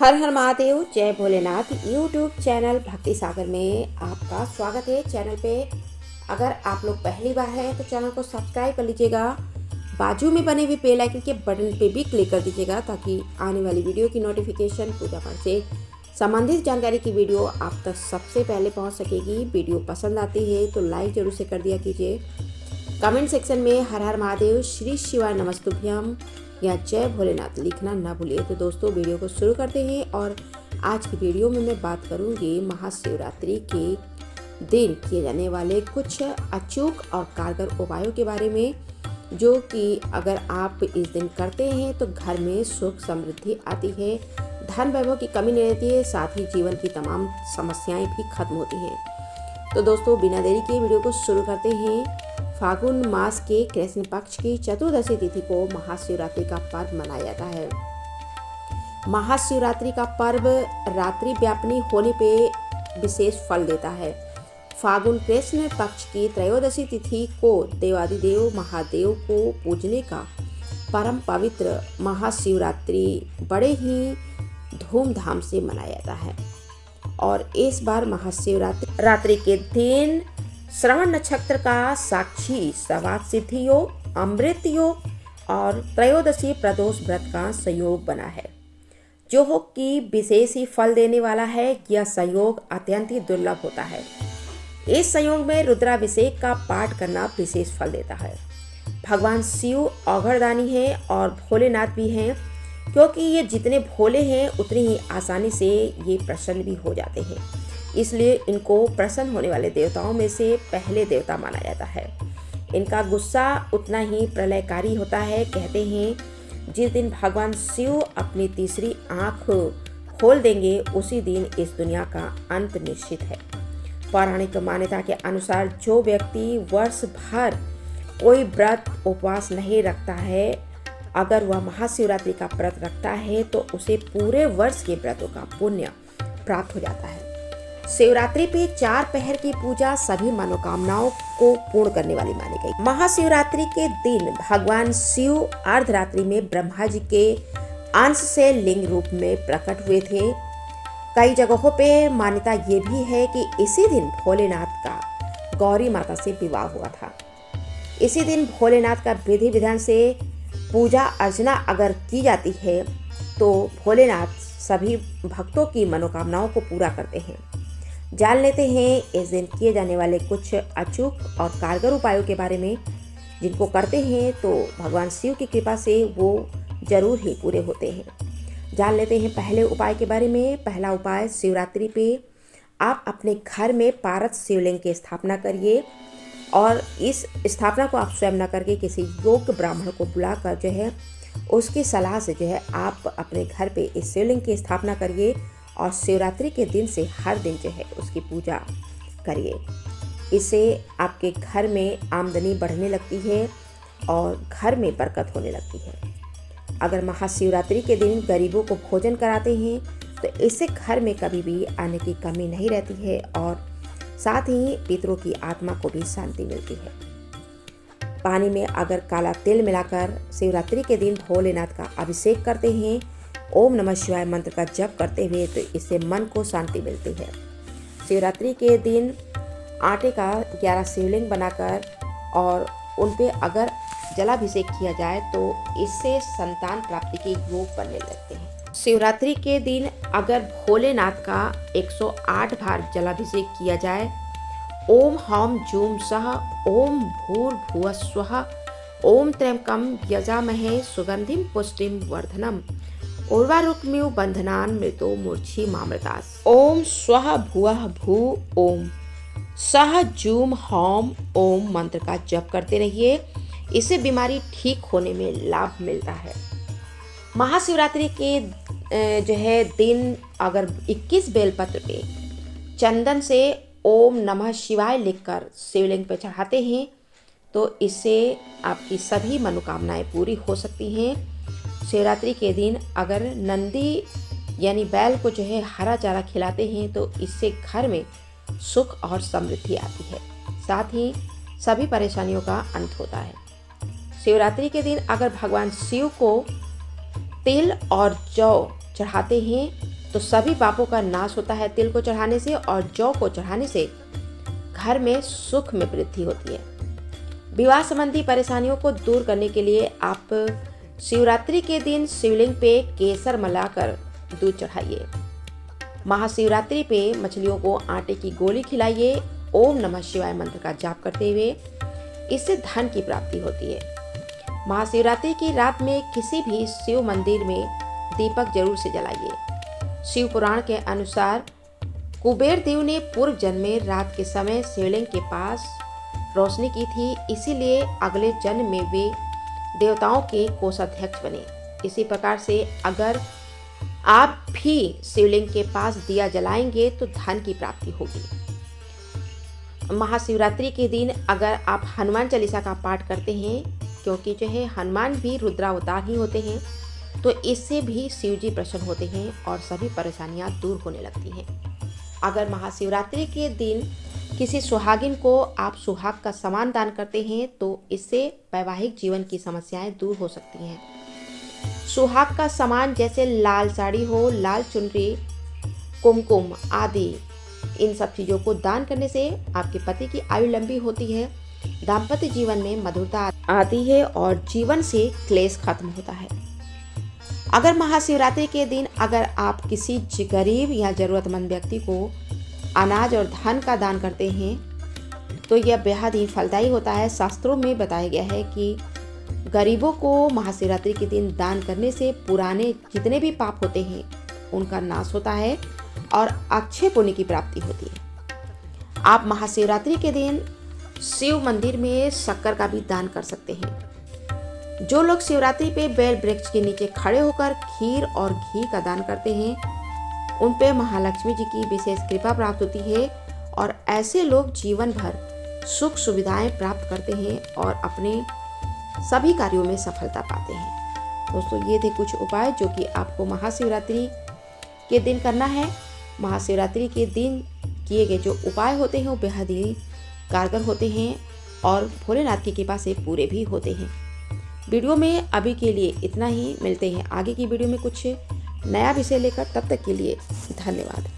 हर हर महादेव, जय Bholenath. YouTube channel भक्ति सागर में आपका स्वागत है। चैनल पे अगर आप लोग पहली बार हैं तो चैनल को सब्सक्राइब कर लीजिएगा। बाजू में बने हुए बेल आइकन के बटन पे भी क्लिक कर दीजिएगा ताकि आने वाली वीडियो की नोटिफिकेशन, पूजा पाठ से संबंधित जानकारी की वीडियो आप तक सबसे पहले पहुँच सकेगी। वीडियो पसंद आती है तो लाइक जरूर से कर दिया कीजिए। कमेंट सेक्शन में हर हर महादेव, श्री शिवाय नमस्तुभ्यम या जय भोलेनाथ लिखना ना भूलिए। तो दोस्तों, वीडियो को शुरू करते हैं। और आज की वीडियो में मैं बात करूंगी महाशिवरात्रि के दिन किए जाने वाले कुछ अचूक और कारगर उपायों के बारे में, जो कि अगर आप इस दिन करते हैं तो घर में सुख समृद्धि आती है, धन वैभव की कमी नहीं रहती है, साथ ही जीवन की तमाम समस्याएं भी खत्म होती हैं। तो दोस्तों, बिना देरी के वीडियो को शुरू करते हैं। फागुन मास के कृष्ण पक्ष की चतुर्दशी तिथि को महाशिवरात्रि का पर्व मनाया जाता है। महाशिवरात्रि का पर्व रात्रि व्यापनी होने पे विशेष फल देता है। फागुन कृष्ण पक्ष की त्रयोदशी तिथि को देवादिदेव महादेव को पूजने का परम पवित्र महाशिवरात्रि बड़े ही धूमधाम से मनाया जाता है। और इस बार महाशिवरात्रि के दिन श्रवण नक्षत्र का साक्षी सवाद सिद्धि योग, अमृत योग और त्रयोदशी प्रदोष व्रत का संयोग बना है, जो कि विशेष ही फल देने वाला है। यह संयोग अत्यंत ही दुर्लभ होता है। इस संयोग में रुद्राभिषेक का पाठ करना विशेष फल देता है। भगवान शिव औघड़दानी हैं और भोलेनाथ भी हैं, क्योंकि ये जितने भोले हैं उतनी ही आसानी से ये प्रसन्न भी हो जाते हैं। इसलिए इनको प्रसन्न होने वाले देवताओं में से पहले देवता माना जाता है। इनका गुस्सा उतना ही प्रलयकारी होता है। कहते हैं जिस दिन भगवान शिव अपनी तीसरी आंख खोल देंगे उसी दिन इस दुनिया का अंत निश्चित है। पौराणिक मान्यता के अनुसार जो व्यक्ति वर्ष भर कोई व्रत उपवास नहीं रखता है, अगर वह महाशिवरात्रि का व्रत रखता है तो उसे पूरे वर्ष के व्रतों का पुण्य प्राप्त हो जाता है। शिवरात्रि पे 4 पहर की पूजा सभी मनोकामनाओं को पूर्ण करने वाली मानी गई। महाशिवरात्रि के दिन भगवान शिव अर्धरात्रि में ब्रह्मा जी के अंश से लिंग रूप में प्रकट हुए थे। कई जगहों पे मान्यता ये भी है कि इसी दिन भोलेनाथ का गौरी माता से विवाह हुआ था। इसी दिन भोलेनाथ का विधि विधान से पूजा अर्चना अगर की जाती है तो भोलेनाथ सभी भक्तों की मनोकामनाओं को पूरा करते हैं। जान लेते हैं इस दिन किए जाने वाले कुछ अचूक और कारगर उपायों के बारे में, जिनको करते हैं तो भगवान शिव की कृपा से वो जरूर ही पूरे होते हैं। जान लेते हैं पहले उपाय के बारे में। पहला उपाय, शिवरात्रि पे आप अपने घर में पारस शिवलिंग की स्थापना करिए। और इस स्थापना को आप स्वयं न करके किसी योग्य ब्राह्मण को बुलाकर जो है उसकी सलाह से जो है आप अपने घर पे इस शिवलिंग की स्थापना करिए और शिवरात्रि के दिन से हर दिन जो है उसकी पूजा करिए। इससे आपके घर में आमदनी बढ़ने लगती है और घर में बरकत होने लगती है। अगर महाशिवरात्रि के दिन गरीबों को भोजन कराते हैं तो इससे घर में कभी भी अन्न की कमी नहीं रहती है और साथ ही पितरों की आत्मा को भी शांति मिलती है। पानी में अगर काला तिल मिलाकर शिवरात्रि के दिन भोलेनाथ का अभिषेक करते हैं, ओम नमः शिवाय मंत्र का जप करते हुए, तो इससे मन को शांति मिलती है। शिवरात्रि के दिन आटे का 11 शिवलिंग बनाकर और उन पे अगर जलाभिषेक किया जाए तो इससे संतान प्राप्ति के योग बनने लगते हैं। शिवरात्रि के दिन अगर भोलेनाथ का 108 बार जलाभिषेक किया जाए, ओम हौम जूम सह, ओम भूर्भुवः स्वः, ओम त्र्यंबकं यजामहे सुगंधिं पुष्टिं वर्धनम्, उर्वारुकमिव बंधनान् मृतो मूर्छि मामृतास्, ओम स्वः भुवः भू, ओम सह जूम हौम ओम मंत्र का जप करते रहिए। इससे बीमारी ठीक होने में लाभ मिलता है। महाशिवरात्रि के जो है दिन अगर 21 बेलपत्र पे चंदन से ओम नमः शिवाय लिखकर शिवलिंग पे चढ़ाते हैं तो इससे आपकी सभी मनोकामनाएं पूरी हो सकती हैं। शिवरात्रि के दिन अगर नंदी यानी बैल को जो है हरा चारा खिलाते हैं तो इससे घर में सुख और समृद्धि आती है, साथ ही सभी परेशानियों का अंत होता है। शिवरात्रि के दिन अगर भगवान शिव को तिल और जौ चढ़ाते हैं तो सभी पापों का नाश होता है। तिल को चढ़ाने से और जौ को चढ़ाने से घर में सुख में वृद्धि होती है। विवाह संबंधी परेशानियों को दूर करने के लिए आप शिवरात्रि के दिन शिवलिंग पे केसर मिलाकर दूध चढ़ाइए। महाशिवरात्रि पे मछलियों को आटे की गोली खिलाइए। ओम नमः शिवाय मंत्र का जाप करते हुए इससे धन की प्राप्ति होती है। महाशिवरात्रि की रात में किसी भी शिव मंदिर में दीपक जरूर से जलाइए। शिव पुराण के अनुसार कुबेर देव ने पूर्व जन्म में रात के समय शिवलिंग के पास रोशनी की थी, इसीलिए अगले जन्म में वे देवताओं के कोषाध्यक्ष बने। इसी प्रकार से अगर आप भी शिवलिंग के पास दिया जलाएंगे तो धन की प्राप्ति होगी। महाशिवरात्रि के दिन अगर आप हनुमान चालीसा का पाठ करते हैं, क्योंकि जो है हनुमान भी रुद्रावतार ही होते हैं, तो इससे भी शिव जी प्रसन्न होते हैं और सभी परेशानियां दूर होने लगती हैं। अगर महाशिवरात्रि के दिन किसी सुहागिन को आप सुहाग का सामान दान करते हैं तो इससे वैवाहिक जीवन की समस्याएं दूर हो सकती हैं। सुहाग का सामान जैसे लाल साड़ी हो, लाल चुनरी, कुमकुम आदि, इन सब चीज़ों को दान करने से आपके पति की आयु लंबी होती है, दाम्पत्य जीवन में मधुरता आती है और जीवन से क्लेश खत्म होता है। अगर महाशिवरात्रि के दिन अगर आप किसी गरीब या ज़रूरतमंद व्यक्ति को अनाज और धन का दान करते हैं तो यह बेहद ही फलदायी होता है। शास्त्रों में बताया गया है कि गरीबों को महाशिवरात्रि के दिन दान करने से पुराने जितने भी पाप होते हैं उनका नाश होता है और अक्षय पुण्य की प्राप्ति होती है। आप महाशिवरात्रि के दिन शिव मंदिर में शक्कर का भी दान कर सकते हैं। जो लोग शिवरात्रि पे बेल वृक्ष के नीचे खड़े होकर खीर और घी का दान करते हैं उन पे महालक्ष्मी जी की विशेष कृपा प्राप्त होती है और ऐसे लोग जीवन भर सुख सुविधाएं प्राप्त करते हैं और अपने सभी कार्यों में सफलता पाते हैं। दोस्तों, ये थे कुछ उपाय जो कि आपको महाशिवरात्रि के दिन करना है। महाशिवरात्रि के दिन किए गए जो उपाय होते हैं वो बेहद ही कारगर होते हैं और भोलेनाथ की कृपा से पूरे भी होते हैं। वीडियो में अभी के लिए इतना ही। मिलते हैं आगे की वीडियो में कुछ नया विषय लेकर। तब तक के लिए धन्यवाद।